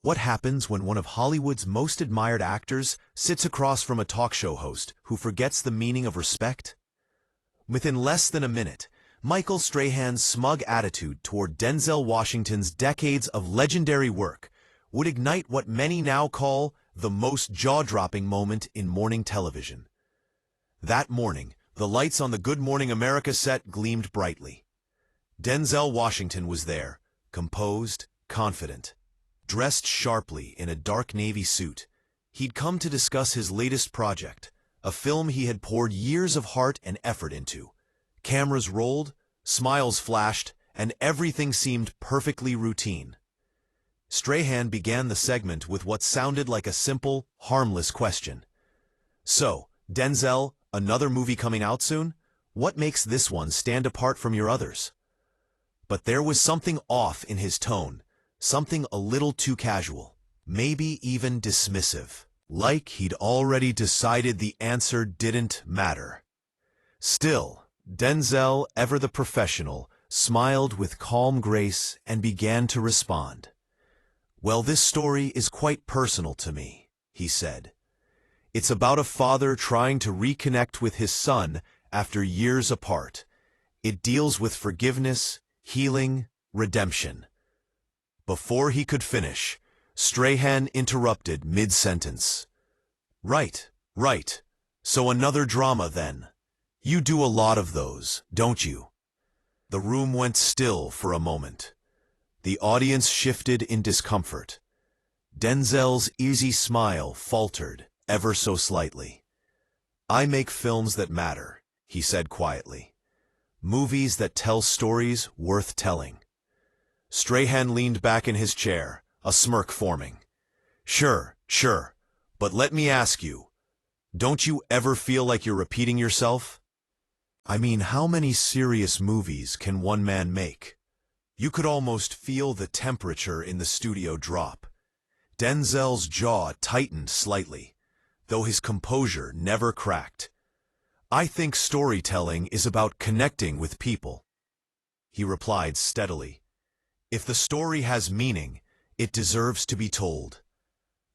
What happens when one of Hollywood's most admired actors sits across from a talk show host who forgets the meaning of respect? Within less than a minute, Michael Strahan's smug attitude toward Denzel Washington's decades of legendary work would ignite what many now call the most jaw-dropping moment in morning television. That morning, the lights on the Good Morning America set gleamed brightly. Denzel Washington was there, composed, confident. Dressed sharply in a dark navy suit, he'd come to discuss his latest project, a film he had poured years of heart and effort into. Cameras rolled, smiles flashed, and everything seemed perfectly routine. Strahan began the segment with what sounded like a simple, harmless question. "So, Denzel, another movie coming out soon? What makes this one stand apart from your others?" But there was something off in his tone, something a little too casual, maybe even dismissive, like he'd already decided the answer didn't matter. Still, Denzel, ever the professional, smiled with calm grace and began to respond. "Well, this story is quite personal to me," he said. "It's about a father trying to reconnect with his son after years apart. It deals with forgiveness, healing, redemption." Before he could finish, Strahan interrupted mid-sentence. Right. So another drama then. You do a lot of those, don't you?" The room went still for a moment. The audience shifted in discomfort. Denzel's easy smile faltered ever so slightly. "I make films that matter," he said quietly. "Movies that tell stories worth telling." Strahan leaned back in his chair, a smirk forming. Sure, but let me ask you, don't you ever feel like you're repeating yourself? I mean, how many serious movies can one man make? You could almost feel the temperature in the studio drop. Denzel's jaw tightened slightly, though his composure never cracked. "I think storytelling is about connecting with people," he replied steadily. "If the story has meaning, it deserves to be told."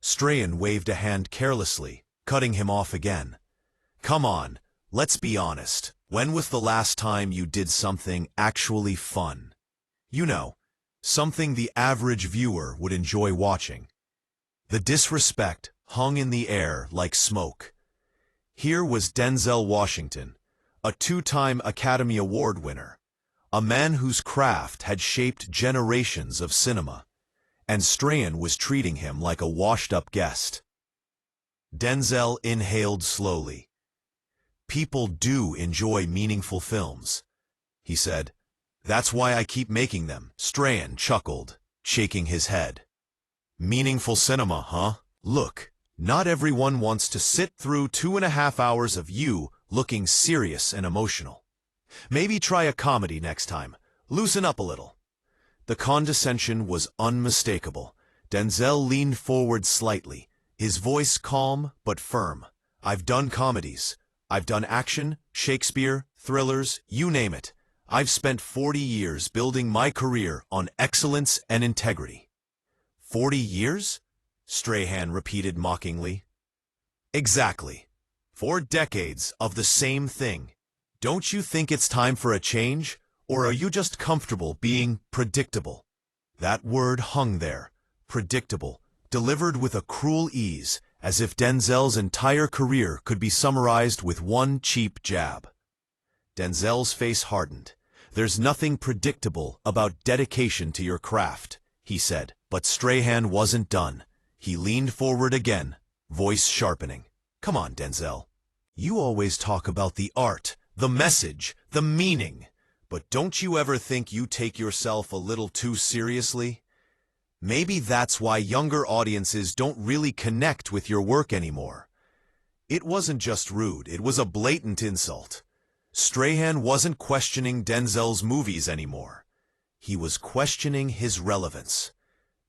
Strahan waved a hand carelessly, cutting him off again. "Come on, let's be honest. When was the last time you did something actually fun? You know, something the average viewer would enjoy watching." The disrespect hung in the air like smoke. Here was Denzel Washington, a two-time Academy Award winner, a man whose craft had shaped generations of cinema, and Strahan was treating him like a washed-up guest. Denzel inhaled slowly. "People do enjoy meaningful films," he said. "That's why I keep making them." Strahan chuckled, shaking his head. "Meaningful cinema, huh? Look, not everyone wants to sit through 2.5 hours of you looking serious and emotional. Maybe try a comedy next time. Loosen up a little." The condescension was unmistakable. Denzel leaned forward slightly, his voice calm but firm. "I've done comedies. I've done action, Shakespeare, thrillers, you name it. I've spent 40 years building my career on excellence and integrity." 40 years? Strahan repeated mockingly. "Exactly. 4 decades of the same thing. Don't you think it's time for a change, or are you just comfortable being predictable?" That word hung there, predictable, delivered with a cruel ease, as if Denzel's entire career could be summarized with one cheap jab. Denzel's face hardened. "There's nothing predictable about dedication to your craft," he said. But Strahan wasn't done. He leaned forward again, voice sharpening. "Come on, Denzel. You always talk about the art, the message, the meaning, but don't you ever think you take yourself a little too seriously? Maybe that's why younger audiences don't really connect with your work anymore." It wasn't just rude, it was a blatant insult. Strahan wasn't questioning Denzel's movies anymore. He was questioning his relevance.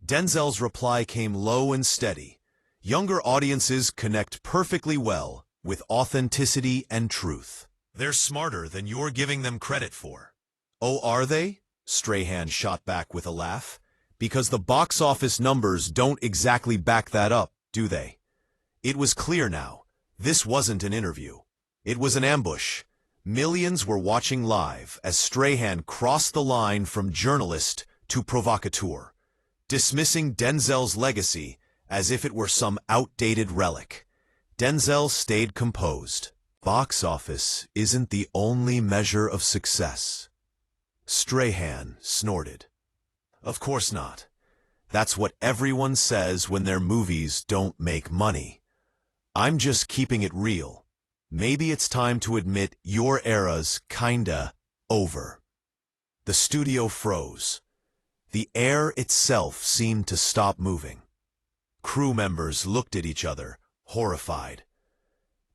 Denzel's reply came low and steady. "Younger audiences connect perfectly well with authenticity and truth. They're smarter than you're giving them credit for." "Oh, are they?" Strahan shot back with a laugh. Because the box office numbers don't exactly back that up, do they? It was clear now. This wasn't an interview. It was an ambush. Millions were watching live as Strahan crossed the line from journalist to provocateur, dismissing Denzel's legacy as if it were some outdated relic. Denzel stayed composed. Box office isn't the only measure of success. Strahan snorted. Of course not. That's what everyone says when their movies don't make money. I'm just keeping it real. Maybe it's time to admit your era's kinda over. The studio froze. The air itself seemed to stop moving. Crew members looked at each other, horrified.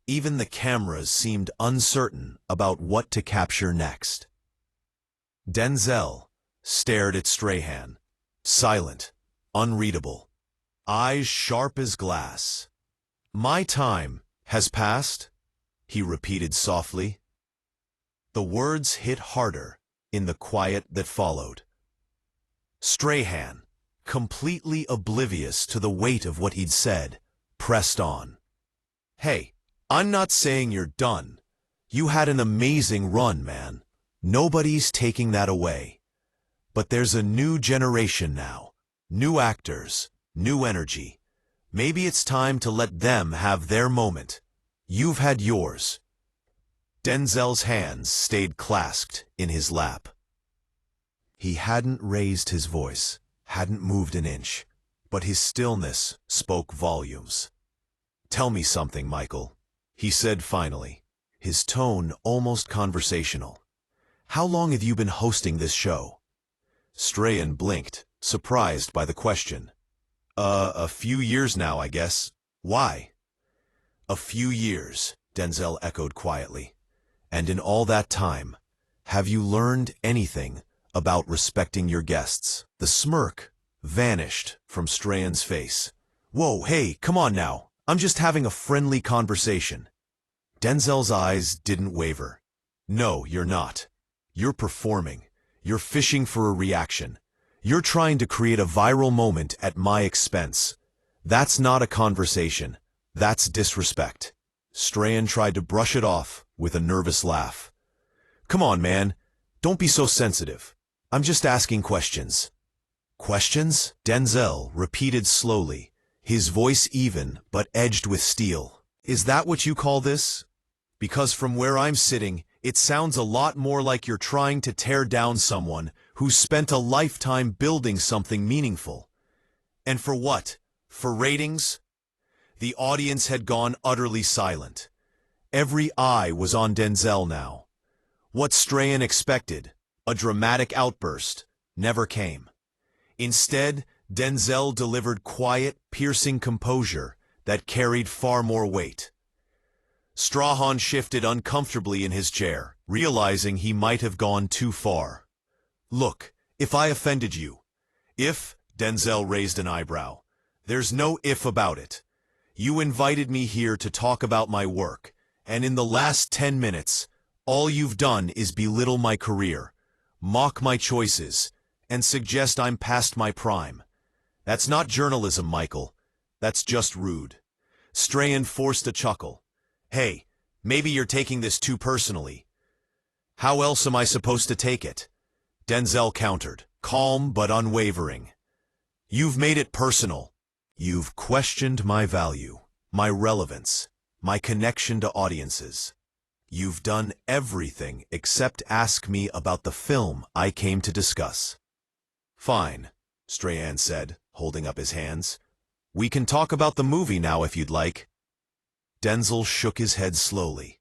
Even the cameras seemed uncertain about what to capture next. Denzel stared at Strahan, silent, unreadable, eyes sharp as glass. "My time has passed," he repeated softly. The words hit harder in the quiet that followed. Strahan, completely oblivious to the weight of what he'd said, pressed on. "Hey, I'm not saying you're done. You had an amazing run, man. Nobody's taking that away. But there's a new generation now. New actors, new energy. Maybe it's time to let them have their moment. You've had yours." Denzel's hands stayed clasped in his lap. He hadn't raised his voice, hadn't moved an inch, but his stillness spoke volumes. "Tell me something, Michael," he said finally, his tone almost conversational. "How long have you been hosting this show?" Strahan blinked, surprised by the question. A few years now, I guess. Why?" "A few years," Denzel echoed quietly. "And in all that time, have you learned anything about respecting your guests?" The smirk vanished from Strahan's face. "Whoa, hey, come on now. I'm just having a friendly conversation." Denzel's eyes didn't waver. "No, you're not. You're performing. You're fishing for a reaction. You're trying to create a viral moment at my expense. That's not a conversation. That's disrespect." Strahan tried to brush it off with a nervous laugh. "Come on, man. Don't be so sensitive. I'm just asking questions." "Questions?" Denzel repeated slowly, his voice even but edged with steel. "Is that what you call this? Because from where I'm sitting, it sounds a lot more like you're trying to tear down someone who's spent a lifetime building something meaningful. And for what? For ratings?" The audience had gone utterly silent. Every eye was on Denzel now. What Strahan expected, a dramatic outburst, never came. Instead, Denzel delivered quiet, piercing composure that carried far more weight. Strahan shifted uncomfortably in his chair, realizing he might have gone too far. "Look, if I offended you..." "If?" Denzel raised an eyebrow. "There's no if about it. You invited me here to talk about my work, and in the last 10 minutes, all you've done is belittle my career, mock my choices, and suggest I'm past my prime. That's not journalism, Michael. That's just rude." Strahan forced a chuckle. "Hey, maybe you're taking this too personally." "How else am I supposed to take it?" Denzel countered, calm but unwavering. "You've made it personal. You've questioned my value, my relevance, my connection to audiences. You've done everything except ask me about the film I came to discuss." "Fine," Strahan said, holding up his hands. "We can talk about the movie now if you'd like." Denzel shook his head slowly.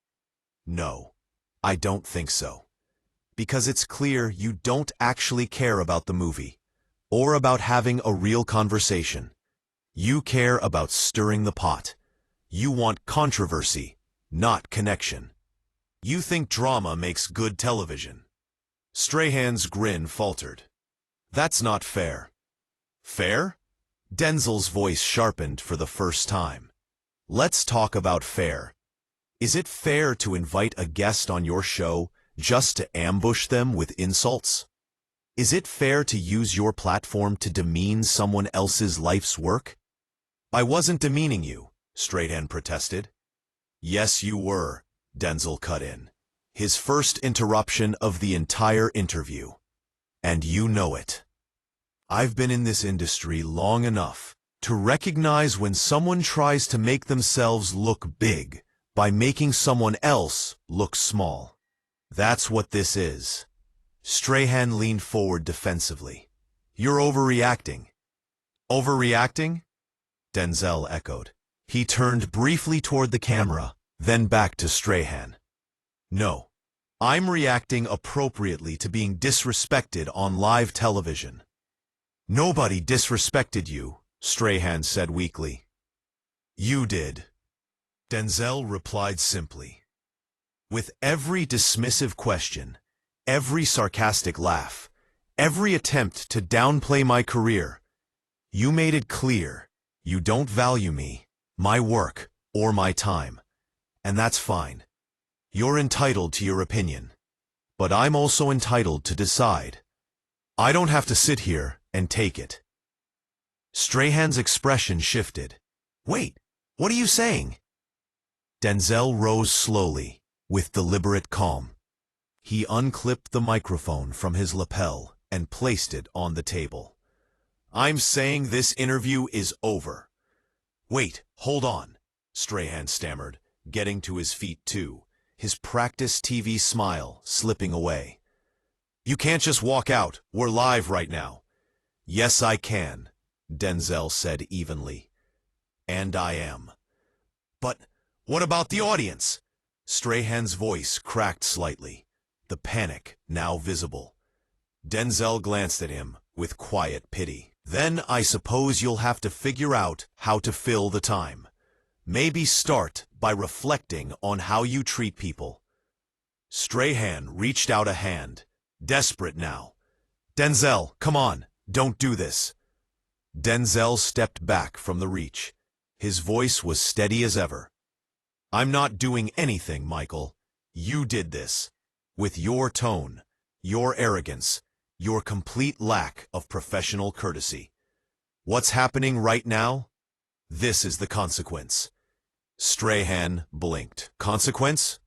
"No, I don't think so. Because it's clear you don't actually care about the movie, or about having a real conversation. You care about stirring the pot. You want controversy, not connection. You think drama makes good television." Strahan's grin faltered. "That's not fair." "Fair?" Denzel's voice sharpened for the first time. "Let's talk about fair. Is it fair to invite a guest on your show just to ambush them with insults? Is it fair to use your platform to demean someone else's life's work? I wasn't demeaning you, Strahan protested. Yes, you were, Denzel cut in. His first interruption of the entire interview. And you know it. I've been in this industry long enough to recognize when someone tries to make themselves look big by making someone else look small. That's what this is. Strahan leaned forward defensively. You're overreacting. Overreacting? Denzel echoed. He turned briefly toward the camera, then back to Strahan. No. I'm reacting appropriately to being disrespected on live television. Nobody disrespected you, Strahan said weakly. You did. Denzel replied simply. With every dismissive question, every sarcastic laugh, every attempt to downplay my career, you made it clear you don't value me, my work, or my time. And that's fine. You're entitled to your opinion. But I'm also entitled to decide. I don't have to sit here and take it. Strahan's expression shifted. Wait, what are you saying? Denzel rose slowly, with deliberate calm. He unclipped the microphone from his lapel and placed it on the table. I'm saying this interview is over. Wait, hold on, Strahan stammered, getting to his feet too, his practiced TV smile slipping away. You can't just walk out. We're live right now. Yes, I can, Denzel said evenly. And I am. But what about the audience? Strahan's voice cracked slightly, the panic now visible. Denzel glanced at him with quiet pity. Then I suppose you'll have to figure out how to fill the time. Maybe start by reflecting on how you treat people. Strahan reached out a hand, desperate now. Denzel, come on, don't do this. Denzel stepped back from the reach. His voice was steady as ever. I'm not doing anything, Michael. You did this. With your tone, your arrogance, your complete lack of professional courtesy. What's happening right now? This is the consequence. Strahan blinked. Consequence?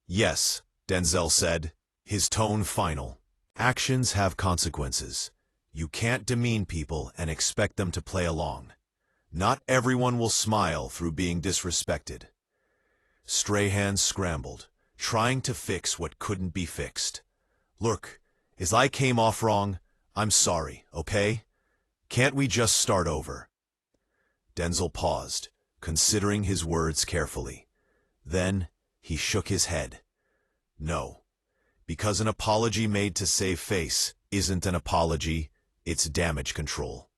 Yes, Denzel said, his tone final. Actions have consequences. You can't demean people and expect them to play along. Not everyone will smile through being disrespected. Strahan scrambled, trying to fix what couldn't be fixed. Look, as I came off wrong, I'm sorry, okay? Can't we just start over? Denzel paused, considering his words carefully. Then he shook his head. No, because an apology made to save face isn't an apology, it's damage control.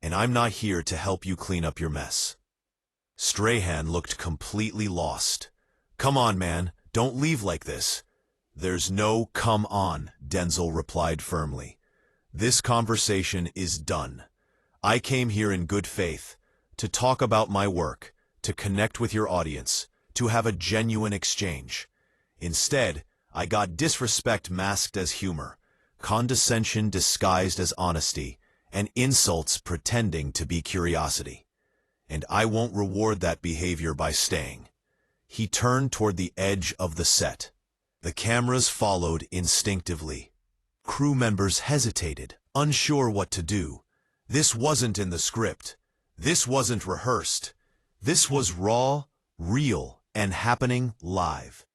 And I'm not here to help you clean up your mess. Strahan looked completely lost. Come on, man, don't leave like this. There's no come on, Denzel replied firmly. This conversation is done. I came here in good faith, to talk about my work, to connect with your audience, to have a genuine exchange. Instead, I got disrespect masked as humor, condescension disguised as honesty, and insults pretending to be curiosity. And I won't reward that behavior by staying. He turned toward the edge of the set. The cameras followed instinctively. Crew members hesitated, unsure what to do. This wasn't in the script. This wasn't rehearsed. This was raw, real, and happening live.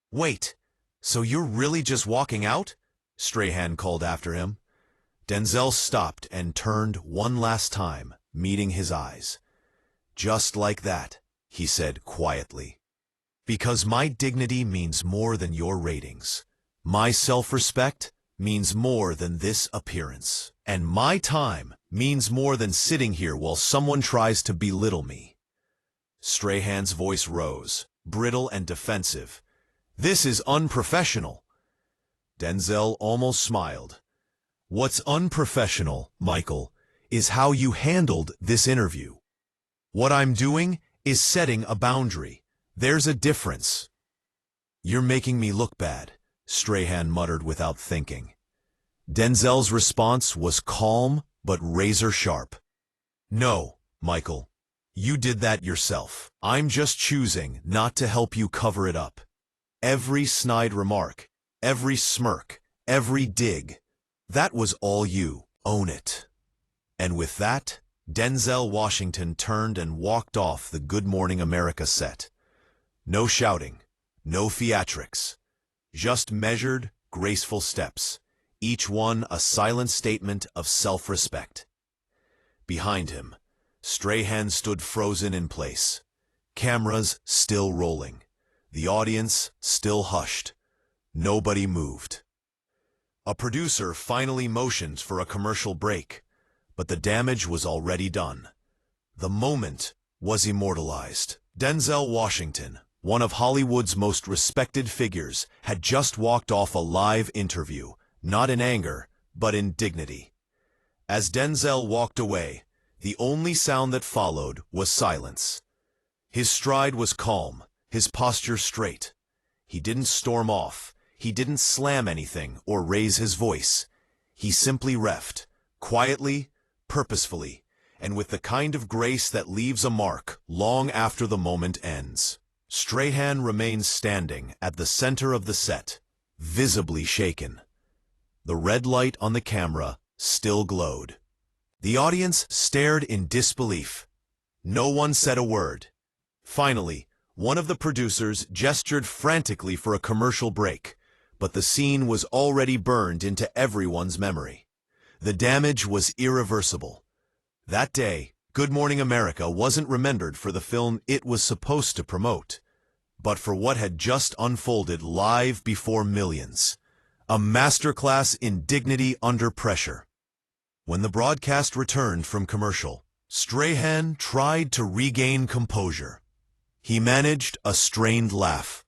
Wait, so you're really just walking out? Strahan called after him. Denzel stopped and turned one last time, meeting his eyes. Just like that, he said quietly. Because my dignity means more than your ratings. My self-respect means more than this appearance. And my time means more than sitting here while someone tries to belittle me. Strahan's voice rose, brittle and defensive. This is unprofessional. Denzel almost smiled. What's unprofessional, Michael, is how you handled this interview. What I'm doing is setting a boundary. There's a difference. You're making me look bad, Strahan muttered without thinking. Denzel's response was calm but razor-sharp. "No, Michael. You did that yourself. I'm just choosing not to help you cover it up." Every snide remark, every smirk, every dig, that was all you. Own it. And with that, Denzel Washington turned and walked off the Good Morning America set. No shouting, no theatrics, just measured, graceful steps, each one a silent statement of self-respect. Behind him, Strahan stood frozen in place, cameras still rolling, the audience still hushed. Nobody moved. A producer finally motioned for a commercial break, but the damage was already done. The moment was immortalized. Denzel Washington, one of Hollywood's most respected figures, had just walked off a live interview, not in anger, but in dignity. As Denzel walked away, the only sound that followed was silence. His stride was calm, his posture straight. He didn't storm off, he didn't slam anything or raise his voice. He simply reffed, quietly, purposefully, and with the kind of grace that leaves a mark long after the moment ends. Strahan remained standing at the center of the set, visibly shaken. The red light on the camera still glowed. The audience stared in disbelief. No one said a word. Finally, one of the producers gestured frantically for a commercial break, but the scene was already burned into everyone's memory. The damage was irreversible. That day, Good Morning America wasn't remembered for the film it was supposed to promote, but for what had just unfolded live before millions. A masterclass in dignity under pressure. When the broadcast returned from commercial, Strahan tried to regain composure. He managed a strained laugh.